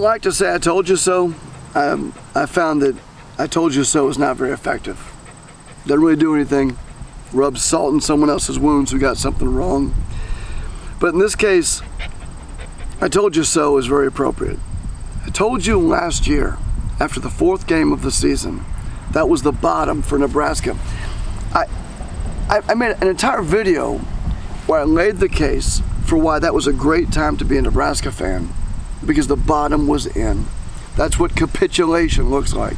like to say I told you so. I found that I told you so is not very effective. Doesn't really do anything. Rubs salt in someone else's wounds who got something wrong. But in this case, I told you so is very appropriate. I told you last year, after the 4th game of the season, that was the bottom for Nebraska. I made an entire video where I laid the case for why that was a great time to be a Nebraska fan, because the bottom was in. That's what capitulation looks like.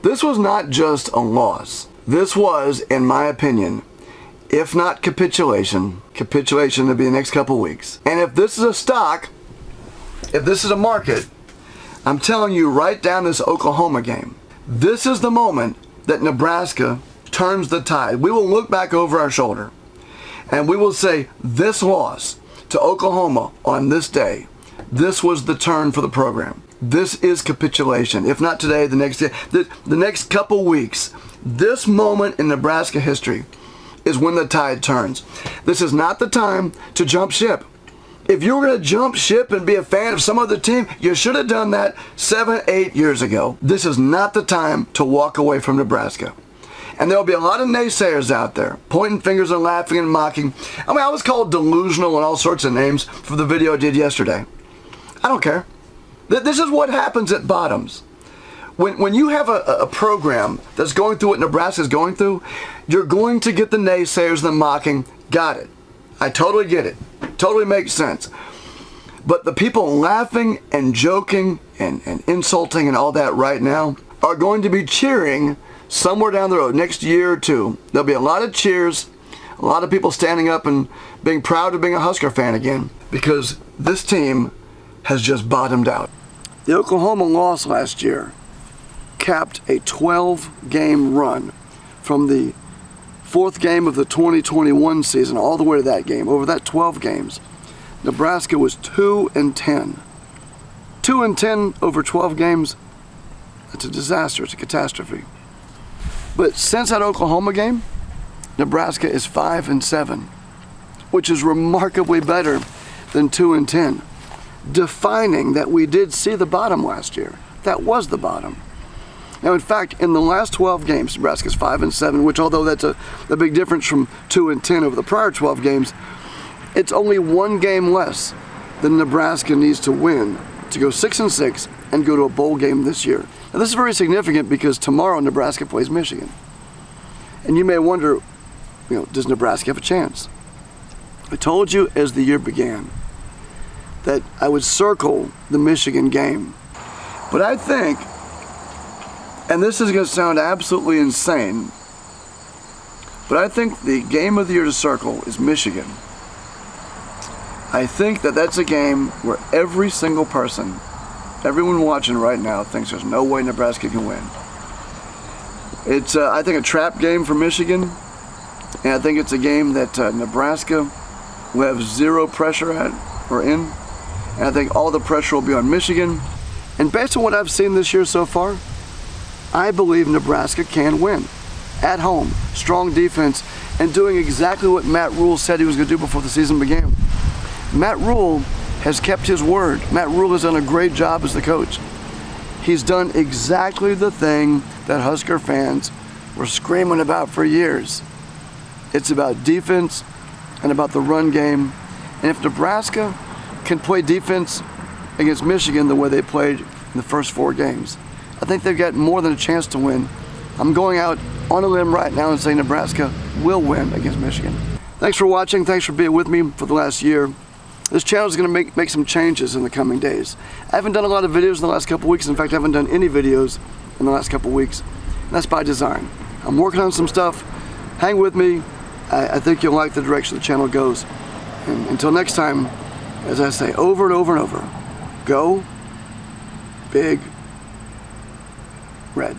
This was not just a loss. This was, in my opinion, if not capitulation to be the next couple weeks. And if this is a stock, if this is a market, I'm telling you, write down this Oklahoma game. This is the moment that Nebraska turns the tide. We will look back over our shoulder and we will say, this loss to Oklahoma on this day, this was the turn for the program. This is capitulation. If not today, the next day, the next couple weeks, this moment in Nebraska history is when the tide turns. This is not the time to jump ship. If you were going to jump ship and be a fan of some other team, you should have done that 7, 8 years ago. This is not the time to walk away from Nebraska. And there'll be a lot of naysayers out there, pointing fingers and laughing and mocking. I mean, I was called delusional and all sorts of names for the video I did yesterday. I don't care. This is what happens at bottoms. When you have a program that's going through what Nebraska's going through, you're going to get the naysayers, the mocking. Got it. I totally get it. Totally makes sense. But the people laughing and joking and insulting and all that right now are going to be cheering somewhere down the road, next year or two. There'll be a lot of cheers, a lot of people standing up and being proud of being a Husker fan again, because this team has just bottomed out. The Oklahoma loss last year capped a 12-game run from the 4th game of the 2021 season all the way to that game. Over that 12 games, Nebraska was 2-10. 2-10 over 12 games, that's a disaster, it's a catastrophe. But since that Oklahoma game, Nebraska is 5-7, which is remarkably better than 2-10, defining that we did see the bottom last year. That was the bottom. Now, in fact, in the last 12 games, Nebraska's 5-7, which, although that's a big difference from 2-10 over the prior 12 games, it's only 1 game less than Nebraska needs to win to go 6-6 and go to a bowl game this year. Now, this is very significant because tomorrow Nebraska plays Michigan. And you may wonder, does Nebraska have a chance? I told you as the year began that I would circle the Michigan game. But I think, and this is going to sound absolutely insane, but I think the game of the year to circle is Michigan. I think that that's a game where every single person, everyone watching right now, thinks there's no way Nebraska can win. It's, I think, a trap game for Michigan, and I think it's a game that Nebraska will have zero pressure at or in, and I think all the pressure will be on Michigan. And based on what I've seen this year so far, I believe Nebraska can win at home, strong defense, and doing exactly what Matt Rule said he was going to do before the season began. Matt Rule has kept his word. Matt Rule has done a great job as the coach. He's done exactly the thing that Husker fans were screaming about for years. It's about defense and about the run game. And if Nebraska can play defense against Michigan the way they played in the first 4 games, I think they've got more than a chance to win. I'm going out on a limb right now and saying Nebraska will win against Michigan. Thanks for watching. Thanks for being with me for the last year. This channel is going to make some changes in the coming days. I haven't done a lot of videos in the last couple weeks. In fact, I haven't done any videos in the last couple weeks. And that's by design. I'm working on some stuff. Hang with me. I think you'll like the direction the channel goes. And until next time, as I say over and over and over, go big red.